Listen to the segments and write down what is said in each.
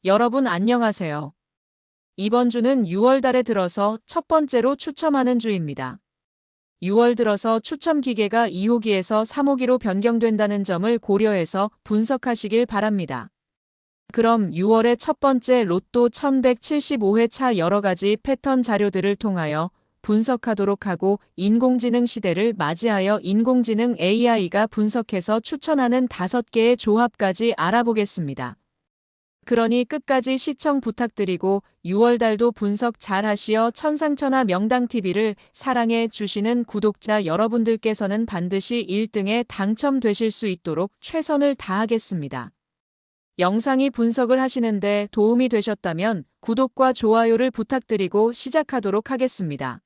여러분 안녕하세요. 이번 주는 6월 달에 들어서 첫 번째로 추첨하는 주입니다. 6월 들어서 추첨 기계가 2호기에서 3호기로 변경된다는 점을 고려해서 분석하시길 바랍니다. 그럼 6월의 첫 번째 로또 1175회 차 여러 가지 패턴 자료들을 통하여 분석하도록 하고 인공지능 시대를 맞이하여 인공지능 AI가 분석해서 추천하는 5개의 조합까지 알아보겠습니다. 그러니 끝까지 시청 부탁드리고 6월 달도 분석 잘 하시어 천상천하 명당TV를 사랑해 주시는 구독자 여러분들께서는 반드시 1등에 당첨되실 수 있도록 최선을 다하겠습니다. 영상이 분석을 하시는데 도움이 되셨다면 구독과 좋아요를 부탁드리고 시작하도록 하겠습니다.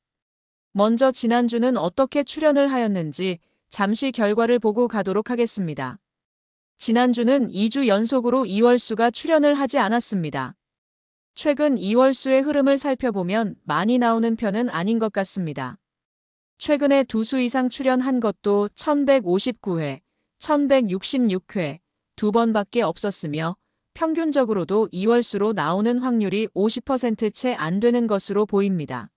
먼저 지난주는 어떻게 출연을 하였는지 잠시 결과를 보고 가도록 하겠습니다. 지난주는 2주 연속으로 이월수가 출연을 하지 않았습니다. 최근 이월수의 흐름을 살펴보면 많이 나오는 편은 아닌 것 같습니다. 최근에 2수 이상 출연한 것도 1159회, 1166회, 2번밖에 없었으며 평균적으로도 이월수로 나오는 확률이 50%채 안 되는 것으로 보입니다.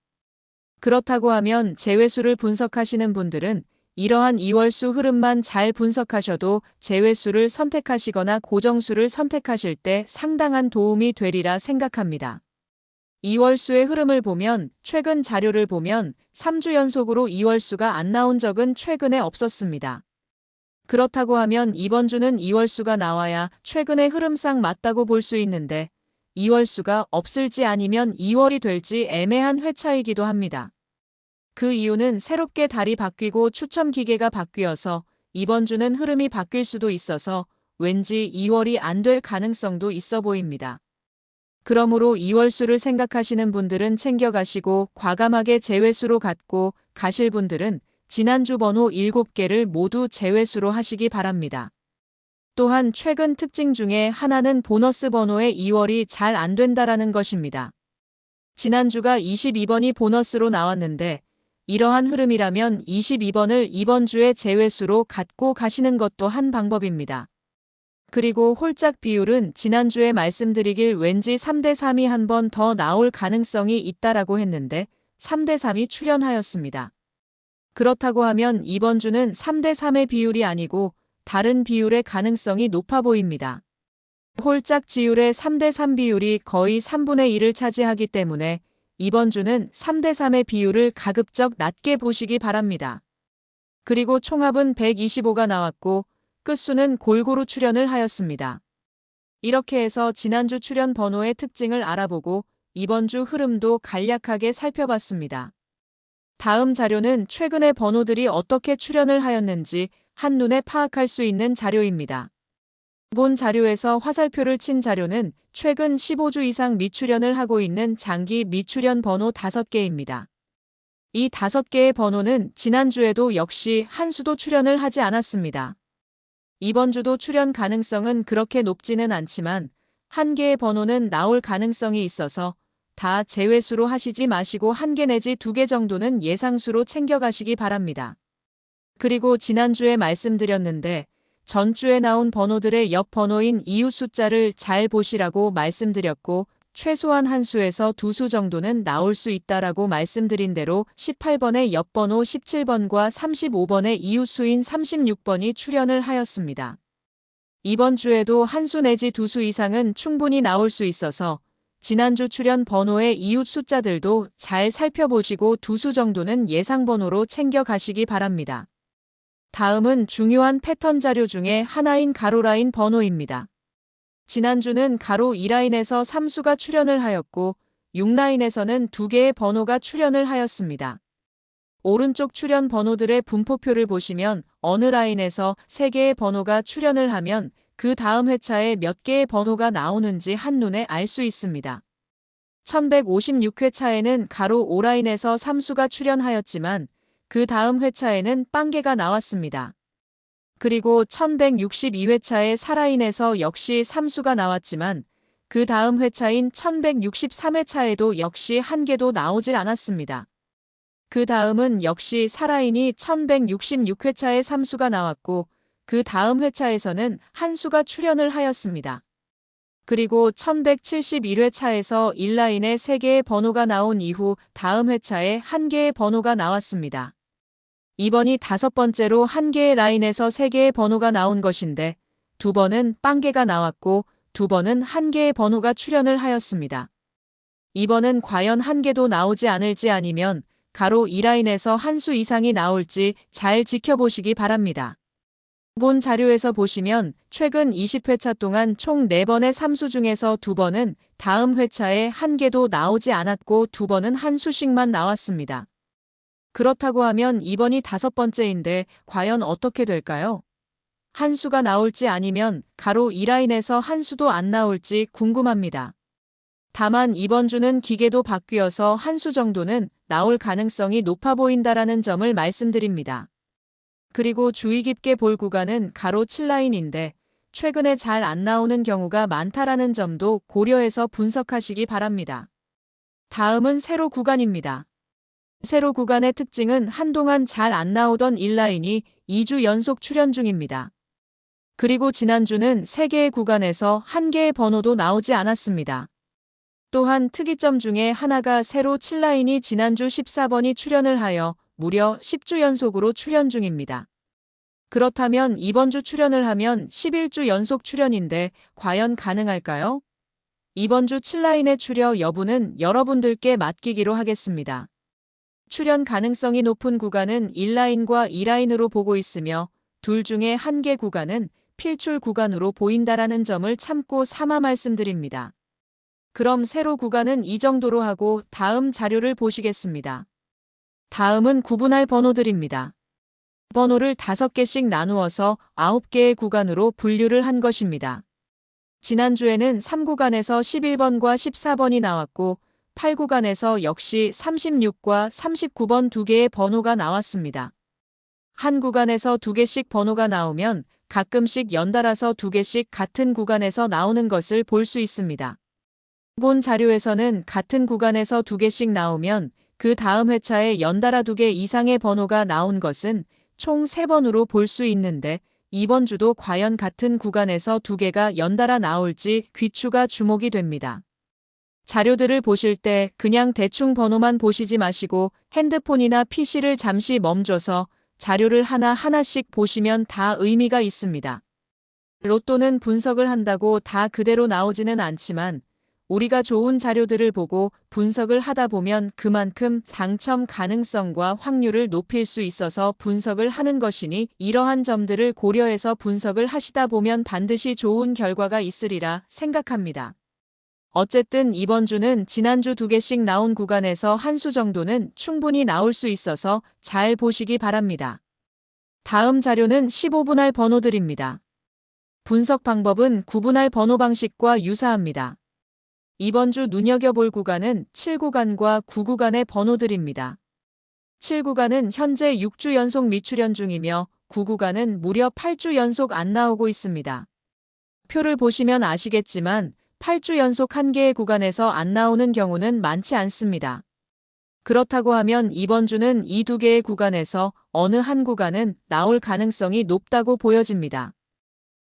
그렇다고 하면 제외수를 분석하시는 분들은 이러한 이월수 흐름만 잘 분석하셔도 제외수를 선택하시거나 고정수를 선택하실 때 상당한 도움이 되리라 생각합니다. 이월수의 흐름을 보면 최근 자료를 보면 3주 연속으로 이월수가 안 나온 적은 최근에 없었습니다. 그렇다고 하면 이번 주는 이월수가 나와야 최근의 흐름상 맞다고 볼 수 있는데 이월수가 없을지 아니면 2월이 될지 애매한 회차이기도 합니다. 그 이유는 새롭게 달이 바뀌고 추첨 기계가 바뀌어서 이번 주는 흐름이 바뀔 수도 있어서 왠지 2월이 안 될 가능성도 있어 보입니다. 그러므로 2월수를 생각하시는 분들은 챙겨가시고 과감하게 제외수로 갖고 가실 분들은 지난주 번호 7개를 모두 제외수로 하시기 바랍니다. 또한 최근 특징 중에 하나는 보너스 번호의 2월이 잘 안 된다라는 것입니다. 지난주가 22번이 보너스로 나왔는데 이러한 흐름이라면 22번을 이번 주에 제외수로 갖고 가시는 것도 한 방법입니다. 그리고 홀짝 비율은 지난주에 말씀드리길 왠지 3대3이 한 번 더 나올 가능성이 있다라고 했는데 3대3이 출연하였습니다. 그렇다고 하면 이번 주는 3대3의 비율이 아니고 다른 비율의 가능성이 높아 보입니다. 홀짝 지율의 3대3 비율이 거의 3분의 1을 차지하기 때문에 이번 주는 3대3의 비율을 가급적 낮게 보시기 바랍니다. 그리고 총합은 125가 나왔고 끝수는 골고루 출연을 하였습니다. 이렇게 해서 지난주 출연 번호의 특징을 알아보고 이번 주 흐름도 간략하게 살펴봤습니다. 다음 자료는 최근의 번호들이 어떻게 출연을 하였는지 한눈에 파악할 수 있는 자료입니다. 본 자료에서 화살표를 친 자료는 최근 15주 이상 미출연을 하고 있는 장기 미출연 번호 5개입니다. 이 5개의 번호는 지난주에도 역시 한 수도 출연을 하지 않았습니다. 이번 주도 출연 가능성은 그렇게 높지는 않지만 한 개의 번호는 나올 가능성이 있어서 다 제외수로 하시지 마시고 1개 내지 2개 정도는 예상수로 챙겨가시기 바랍니다. 그리고 지난주에 말씀드렸는데 전주에 나온 번호들의 옆 번호인 이웃 숫자를 잘 보시라고 말씀드렸고 최소한 한 수에서 2수 정도는 나올 수 있다라고 말씀드린 대로 18번의 옆 번호 17번과 35번의 이웃 수인 36번이 출연을 하였습니다. 이번 주에도 한 수 내지 2수 이상은 충분히 나올 수 있어서 지난주 출연 번호의 이웃 숫자들도 잘 살펴보시고 2수 정도는 예상 번호로 챙겨가시기 바랍니다. 다음은 중요한 패턴 자료 중에 하나인 가로라인 번호입니다. 지난주는 가로 2라인에서 3수가 출연을 하였고 6라인에서는 2개의 번호가 출연을 하였습니다. 오른쪽 출연 번호들의 분포표를 보시면 어느 라인에서 3개의 번호가 출연을 하면 그 다음 회차에 몇 개의 번호가 나오는지 한눈에 알 수 있습니다. 1156회차에는 가로 5라인에서 3수가 출연하였지만 그 다음 회차에는 빵개가 나왔습니다. 그리고 1162회차에 4라인에서 역시 3수가 나왔지만 그 다음 회차인 1163회차에도 역시 한 개도 나오질 않았습니다. 그 다음은 역시 4라인이 1166회차에 3수가 나왔고 그 다음 회차에서는 한 수가 출연을 하였습니다. 그리고 1171회 차에서 1라인에 3개의 번호가 나온 이후 다음 회차에 1개의 번호가 나왔습니다. 이번이 5번째로 1개의 라인에서 3개의 번호가 나온 것인데 2번은 빵개가 나왔고 2번은 1개의 번호가 출현을 하였습니다. 이번은 과연 1개도 나오지 않을지 아니면 가로 2라인에서 한 수 이상이 나올지 잘 지켜보시기 바랍니다. 본 자료에서 보시면 최근 20회차 동안 총 4번의 3수 중에서 2번은 다음 회차에 1개도 나오지 않았고 2번은 한 수씩만 나왔습니다. 그렇다고 하면 이번이 5번째인데 과연 어떻게 될까요? 한 수가 나올지 아니면 가로 2라인에서 한 수도 안 나올지 궁금합니다. 다만 이번 주는 기계도 바뀌어서 한 수 정도는 나올 가능성이 높아 보인다라는 점을 말씀드립니다. 그리고 주의 깊게 볼 구간은 가로 7라인인데 최근에 잘 안 나오는 경우가 많다라는 점도 고려해서 분석하시기 바랍니다. 다음은 세로 구간입니다. 세로 구간의 특징은 한동안 잘 안 나오던 1라인이 2주 연속 출현 중입니다. 그리고 지난주는 3개의 구간에서 1개의 번호도 나오지 않았습니다. 또한 특이점 중에 하나가 세로 7라인이 지난주 14번이 출현을 하여 무려 10주 연속으로 출현 중입니다. 그렇다면 이번 주 출현을 하면 11주 연속 출현인데 과연 가능할까요? 이번 주 7라인의 출현 여부는 여러분들께 맡기기로 하겠습니다. 출현 가능성이 높은 구간은 1라인과 2라인으로 보고 있으며 둘 중에 1개 구간은 필출 구간으로 보인다라는 점을 참고 삼아 말씀드립니다. 그럼 세로 구간은 이 정도로 하고 다음 자료를 보시겠습니다. 다음은 구분할 번호들입니다. 번호를 5개씩 나누어서 9개의 구간으로 분류를 한 것입니다. 지난주에는 3구간에서 11번과 14번이 나왔고 8구간에서 역시 36과 39번 2개의 번호가 나왔습니다. 한 구간에서 2개씩 번호가 나오면 가끔씩 연달아서 2개씩 같은 구간에서 나오는 것을 볼 수 있습니다. 본 자료에서는 같은 구간에서 2개씩 나오면 그 다음 회차에 연달아 2개 이상의 번호가 나온 것은 총 3번으로 볼 수 있는데 이번 주도 과연 같은 구간에서 2개가 연달아 나올지 귀추가 주목이 됩니다. 자료들을 보실 때 그냥 대충 번호만 보시지 마시고 핸드폰이나 PC를 잠시 멈춰서 자료를 하나하나씩 보시면 다 의미가 있습니다. 로또는 분석을 한다고 다 그대로 나오지는 않지만 우리가 좋은 자료들을 보고 분석을 하다 보면 그만큼 당첨 가능성과 확률을 높일 수 있어서 분석을 하는 것이니 이러한 점들을 고려해서 분석을 하시다 보면 반드시 좋은 결과가 있으리라 생각합니다. 어쨌든 이번 주는 지난주 2개씩 나온 구간에서 한 수 정도는 충분히 나올 수 있어서 잘 보시기 바랍니다. 다음 자료는 15분할 번호들입니다. 분석 방법은 구분할 번호 방식과 유사합니다. 이번 주 눈여겨볼 구간은 7구간과 9구간의 번호들입니다. 7구간은 현재 6주 연속 미출현 중이며 9구간은 무려 8주 연속 안 나오고 있습니다. 표를 보시면 아시겠지만 8주 연속 1개의 구간에서 안 나오는 경우는 많지 않습니다. 그렇다고 하면 이번 주는 이 2개의 구간에서 어느 한 구간은 나올 가능성이 높다고 보여집니다.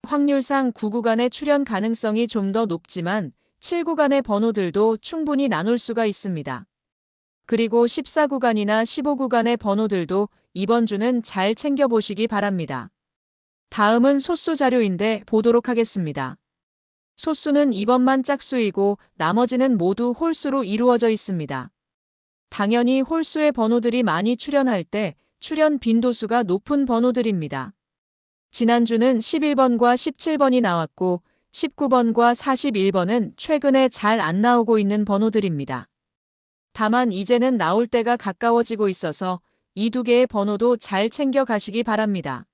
확률상 9구간의 출현 가능성이 좀 더 높지만 7구간의 번호들도 충분히 나눌 수가 있습니다. 그리고 14구간이나 15구간의 번호들도 이번 주는 잘 챙겨보시기 바랍니다. 다음은 소수 자료인데 보도록 하겠습니다. 소수는 이번만 짝수이고 나머지는 모두 홀수로 이루어져 있습니다. 당연히 홀수의 번호들이 많이 출현할 때 출현 빈도수가 높은 번호들입니다. 지난주는 11번과 17번이 나왔고 19번과 41번은 최근에 잘 안 나오고 있는 번호들입니다. 다만 이제는 나올 때가 가까워지고 있어서 이 2개의 번호도 잘 챙겨가시기 바랍니다.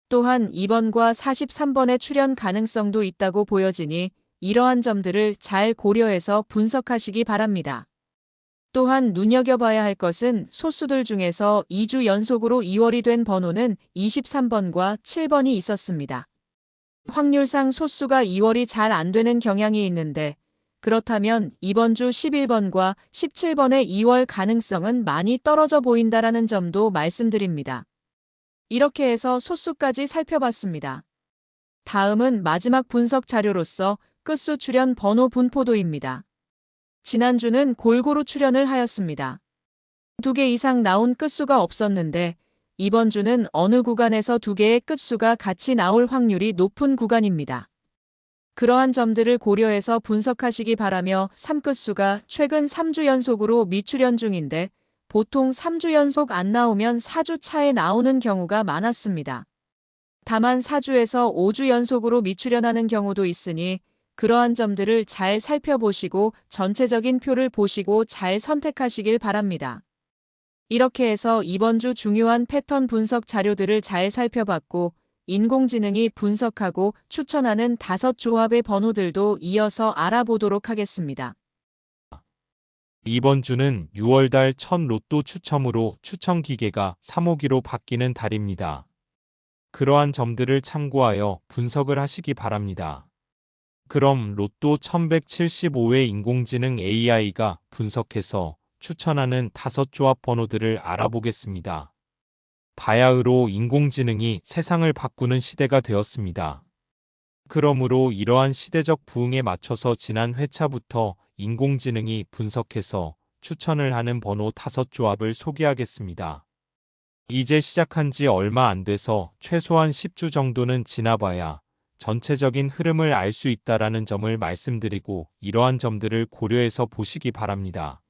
또한 2번과 43번의 출현 가능성도 있다고 보여지니 이러한 점들을 잘 고려해서 분석하시기 바랍니다. 또한 눈여겨봐야 할 것은 소수들 중에서 2주 연속으로 2월이 된 번호는 23번과 7번이 있었습니다. 확률상 소수가 2월이 잘 안 되는 경향이 있는데 그렇다면 이번 주 11번과 17번의 2월 가능성은 많이 떨어져 보인다라는 점도 말씀드립니다. 이렇게 해서 소수까지 살펴봤습니다. 다음은 마지막 분석 자료로서 끝수 출현 번호 분포도입니다. 지난주는 골고루 출현을 하였습니다. 2개 이상 나온 끝수가 없었는데 이번 주는 어느 구간에서 2개의 끝수가 같이 나올 확률이 높은 구간입니다. 그러한 점들을 고려해서 분석하시기 바라며 3끝수가 최근 3주 연속으로 미출현 중인데 보통 3주 연속 안 나오면 4주 차에 나오는 경우가 많았습니다. 다만 4주에서 5주 연속으로 미출현하는 경우도 있으니 그러한 점들을 잘 살펴보시고 전체적인 표를 보시고 잘 선택하시길 바랍니다. 이렇게 해서 이번 주 중요한 패턴 분석 자료들을 잘 살펴봤고 인공지능이 분석하고 추천하는 5조합의 번호들도 이어서 알아보도록 하겠습니다. 이번 주는 6월달 첫 로또 추첨으로 추첨 기계가 3호기로 바뀌는 달입니다. 그러한 점들을 참고하여 분석을 하시기 바랍니다. 그럼 로또 1175의 인공지능 AI가 분석해서 추천하는 5조합 번호들을 알아보겠습니다. 바야흐로 인공지능이 세상을 바꾸는 시대가 되었습니다. 그러므로 이러한 시대적 부흥에 맞춰서 지난 회차부터 인공지능이 분석해서 추천을 하는 번호 5조합을 소개하겠습니다. 이제 시작한 지 얼마 안 돼서 최소한 10주 정도는 지나봐야 전체적인 흐름을 알 수 있다라는 점을 말씀드리고 이러한 점들을 고려해서 보시기 바랍니다.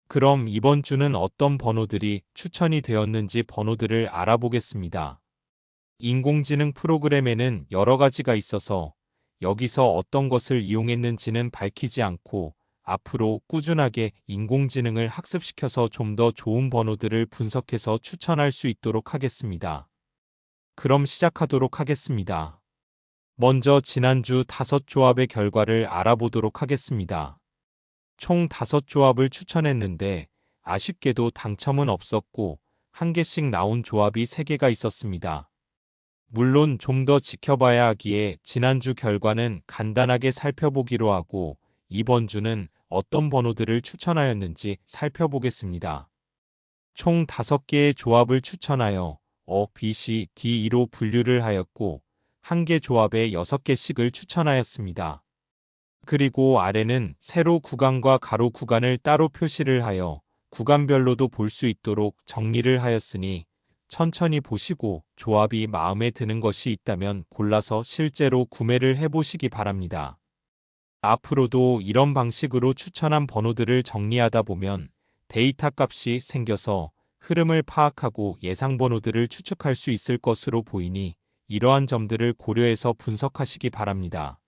그럼 이번 주는 어떤 번호들이 추천이 되었는지 번호들을 알아보겠습니다. 인공지능 프로그램에는 여러 가지가 있어서 여기서 어떤 것을 이용했는지는 밝히지 않고 앞으로 꾸준하게 인공지능을 학습시켜서 좀 더 좋은 번호들을 분석해서 추천할 수 있도록 하겠습니다. 그럼 시작하도록 하겠습니다. 먼저 지난주 5조합의 결과를 알아보도록 하겠습니다. 총 5조합을 추천했는데 아쉽게도 당첨은 없었고 한 개씩 나온 조합이 3개가 있었습니다. 물론 좀 더 지켜봐야 하기에 지난주 결과는 간단하게 살펴보기로 하고 이번 주는 어떤 번호들을 추천하였는지 살펴보겠습니다. 총 5개의 조합을 추천하여 B, C, D, E로 분류를 하였고 한 개 조합에 6개씩을 추천하였습니다. 그리고 아래는 세로 구간과 가로 구간을 따로 표시를 하여 구간별로도 볼 수 있도록 정리를 하였으니 천천히 보시고 조합이 마음에 드는 것이 있다면 골라서 실제로 구매를 해보시기 바랍니다. 앞으로도 이런 방식으로 추천한 번호들을 정리하다 보면 데이터 값이 생겨서 흐름을 파악하고 예상 번호들을 추측할 수 있을 것으로 보이니 이러한 점들을 고려해서 분석하시기 바랍니다.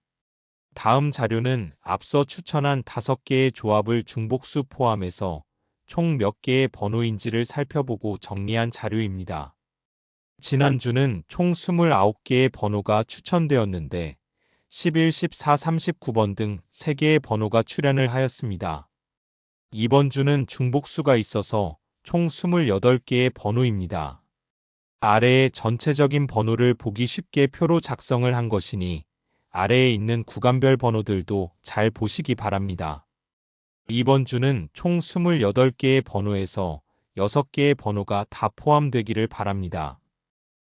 다음 자료는 앞서 추천한 5개의 조합을 중복수 포함해서 총 몇 개의 번호인지를 살펴보고 정리한 자료입니다. 지난주는 총 29개의 번호가 추천되었는데 11, 14, 39번 등 3개의 번호가 출현을 하였습니다. 이번 주는 중복수가 있어서 총 28개의 번호입니다. 아래의 전체적인 번호를 보기 쉽게 표로 작성을 한 것이니 아래에 있는 구간별 번호들도 잘 보시기 바랍니다. 이번 주는 총 28개의 번호에서 6개의 번호가 다 포함되기를 바랍니다.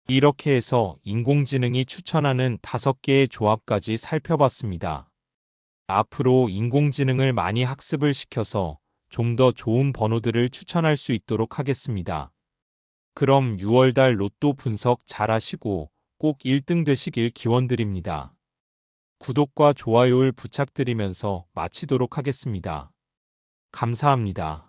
이렇게 해서 인공지능이 추천하는 5개의 조합까지 살펴봤습니다. 앞으로 인공지능을 많이 학습을 시켜서 좀 더 좋은 번호들을 추천할 수 있도록 하겠습니다. 그럼 6월달 로또 분석 잘 하시고 꼭 1등 되시길 기원드립니다. 구독과 좋아요를 부탁드리면서 마치도록 하겠습니다. 감사합니다.